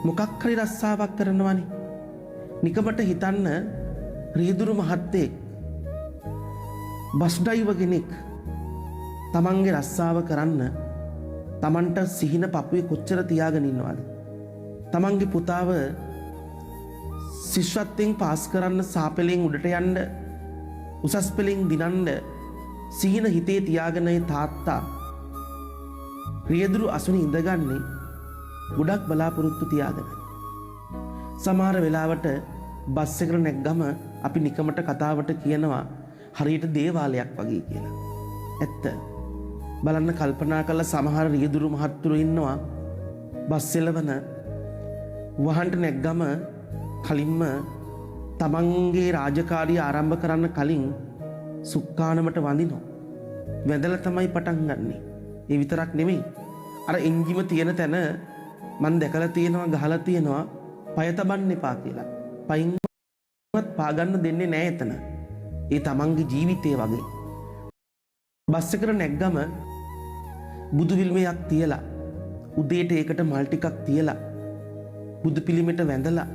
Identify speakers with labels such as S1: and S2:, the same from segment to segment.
S1: මොකක් හරි රස්සාවක් කරනවනේ. නිකමට හිතන්න රියදුරු මහත්තයෙක් බස් ඩ්‍රයිවර් කෙනෙක් තමන්ගේ රස්සාව කරන්න තමන්ට සිහින පපුවේ කොච්චර තියාගෙන ඉන්නවද? තමන්ගේ පුතාව ශිෂ්‍යත්වයෙන් පාස් කරන්න සාපෙලෙන් උඩට යන්න උසස් පෙළෙන් දිනන්න සිහින හිතේ තියාගෙන තාත්තා රියදුරු අසුනේ ඉඳගන්නේ ගොඩක් බලාපොරොත්තු තියාගෙන. සමහර වෙලාවට බස් එකට නැග්ගම අපි නිකමට කතාවට කියනවා හරියට දේවාලයක් වගේ කියලා. ඇත්ත. බලන්න කල්පනා කළ සමහර රියදුරු මහත්තුරු ඉන්නවා බස් එළවන වහන්ට නැග්ගම කලින්ම තමන්ගේ රාජකාරිය ආරම්භ කරන්න කලින් සුක්කානමට වඳිනවා. වැඳලා තමයි පටන් ගන්නෙ. ඒ විතරක් නෙමෙයි. අර එන්ජිම තියෙන තැන මන් දැකලා තියෙනවා ගහලා තියෙනවා පය තබන්න එපා කියලා. පයින්වත් පාගන්න දෙන්නේ නැහැ එතන. ඒ තමන්ගේ ජීවිතේ වගේ. බස් එකට නැග්ගම බුදු විල්මයක් තියලා උදේට ඒකට මල් ටිකක් තියලා බුදු පිළිමෙට වැඳලා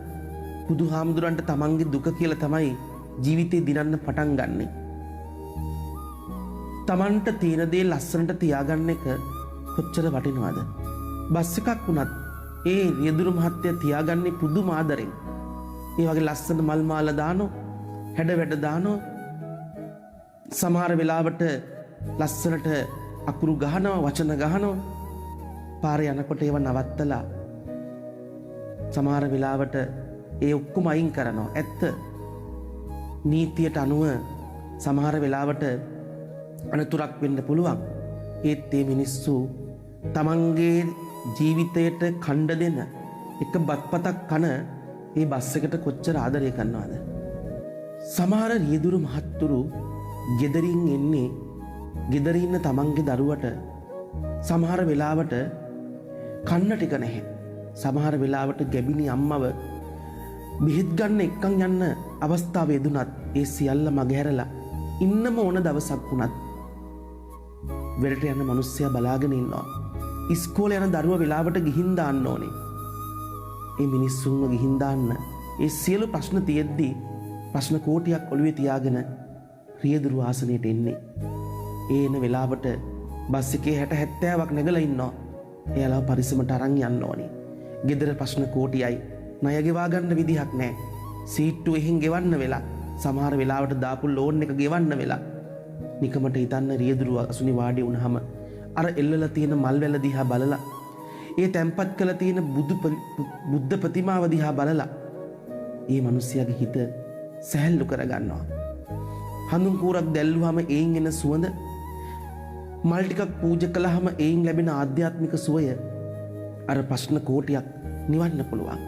S1: බුදු හාමුදුරන්ට තමන්ගේ දුක කියලා තමයි ජීවිතේ දිනන්න පටන් ගන්නෙ. තමන්ට තියෙන දේ ලස්සනට තියාගන්න එක කොච්චර වටිනවද? බස් එකක් වුණත් ඒ රියදුරු මහත්තයා තියාගන්නේ පුදුම ආදරෙන්. ඒ වගේ ලස්සන මල් මාල දානෝ, හැඩ වැඩ දානෝ. සමහර වෙලාවට ලස්සනට අකුරු ගහනවා, වචන ගහනවා. පාරේ යනකොට ඒව නවත්තලා සමහර වෙලාවට ඒ ඔක්කොම අයින් කරනවා. ඇත්ත. නීතියට අනුව සමහර වෙලාවට අනතුරක් වෙන්න පුළුවන්. ඒත් මේ මිනිස්සු තමන්ගේ ජීවිතයට කණ්ඩ දෙන එක බත්පතක් කන ඒ බස් එකට කොච්චර ආදරය කරනවද? සමහර රියදුරු මහත්තුරු ගෙදරින් එන්නේ ගෙදර ඉන්න තමන්ගේ දරුවට සමහර වෙලාවට කන්න ටික නැහැ. සමහර වෙලාවට ගැබිනි අම්මව බෙහෙත් ගන්න එක්කන් යන්න අවස්ථාව යෙදුනත් ඒ සියල්ල මගහැරලා ඉන්නම ඕන දවසක් වුණත් වෙරට යන මිනිස්සයා බලාගෙන ඉන්නවා. ඉස්කෝලේ යන දරුවා වෙලාවට ගිහින් දාන්න ඕනේ. ඒ මිනිස්සුන්ව ගිහින් දාන්න ඒ සියලු ප්‍රශ්න තියෙද්දි ප්‍රශ්න කෝටියක් ඔළුවේ තියාගෙන රියදුරු ආසනයට එන්නේ. ඒ එන වෙලාවට බස් එකේ 60 70ක් නැගලා ඉන්නවා. එයාලා පරිස්සමට අරන් යන්න ඕනේ. ගෙදර ප්‍රශ්න කෝටියයි. ණය ගෙවා ගන්න විදිහක් නැහැ. සීට්ටු එහෙන් ගෙවන්න වෙලා. සමහර වෙලාවට දාපු ලෝන් එක ගෙවන්න වෙලා. නිකමට හිතන්න රියදුරු අසුනි වාඩි වුණාම අර එල්ලලා තියෙන මල් වැල දිහා බලලා ඒ තැම්පත් කළ තියෙන බුද්ධ ප්‍රතිමාව දිහා බලලා ඒ මිනිස්යාගේ හිත සැහැල්ලු කරගන්නවා. හඳුන් කූරක් දැල්ලුවාම ඒන් එන සුවඳ, මල් ටිකක් පූජා කළාම ඒන් ලැබෙන ආධ්‍යාත්මික සුවය අර ප්‍රශ්න කෝටියක් නිවන්න පුළුවන්.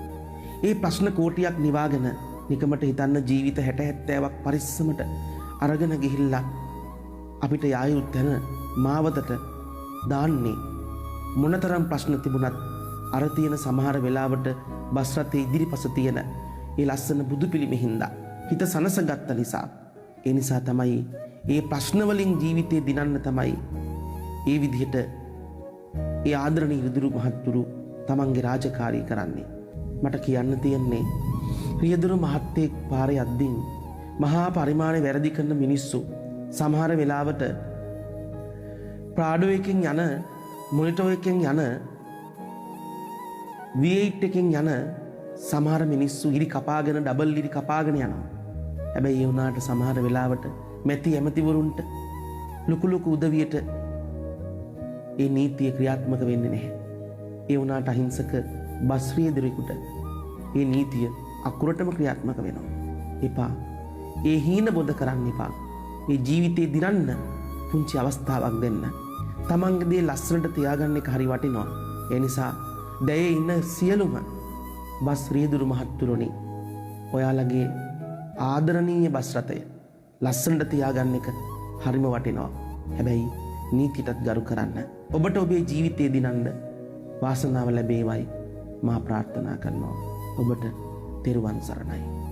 S1: ඒ ප්‍රශ්න කෝටියක් නිවාගෙන නිකමට හිතන්න ජීවිත 60 70ක් පරිස්සමට අරගෙන ගිහිල්ලා අපිට යායුත් තැන මාවතට දාන්නේ මොනතරම් ප්‍රශ්න තිබුණත් අර තියෙන සමහර වෙලාවට බස් රථයේ ඉදිරිපස තියෙන ඒ ලස්සන බුදු පිළිමේ හින්දා හිත සනසගත්ත නිසා ඒ නිසා තමයි ඒ ප්‍රශ්න වලින් ජීවිතේ දිනන්න තමයි ඒ විදිහට ඒ ආදරණීය රියදුරු මහත්තුරු තමන්ගේ රාජකාරී කරන්නේ. මට කියන්න තියෙන්නේ රියදුරු මහත්තයෙක් පාරේ යද්දී මහා පරිමාණේ වැරදි කරන මිනිස්සු සමහර වෙලාවට ප්‍රාඩෝ එකෙන් යන මොනිටෝ එකෙන් යන V8 එකෙන් යන සමහර මිනිස්සු ඉරි කපාගෙන ඩබල් ඉරි කපාගෙන යනවා. හැබැයි ඒ වුණාට සමහර වෙලාවට මැති ඇමතිවරුන්ට ලොකු ලොකු උදවියට ඒ නීතිය ක්‍රියාත්මක වෙන්නේ නැහැ. ඒ වුණාට අහිංසක බස් රියදුරෙකුට ඒ නීතිය අකුරටම ක්‍රියාත්මක වෙනවා. එපා. ඒ හීන බොද කරන්න එපා. ඒ ජීවිතේ දිනන්න පුංචි අවස්ථාවක් දෙන්න. තමන්ගේ දේ ලස්සනට තියාගන්න එක හරි වටිනවා. ඒ නිසා දැයේ ඉන්න සියලුම බස් රියදුරු මහත්තුරුනි, ඔයාලගේ ආදරණීය බස් රථය ලස්සනට තියාගන්න එක හරිම වටිනවා. හැබැයි නීතියටත් ගරු කරන්න. ඔබට ඔබේ ජීවිතේ දිනන්න වාසනාව ලැබේවයි මා ප්‍රාර්ථනා කරනවා. ඔබට තෙරුවන් සරණයි.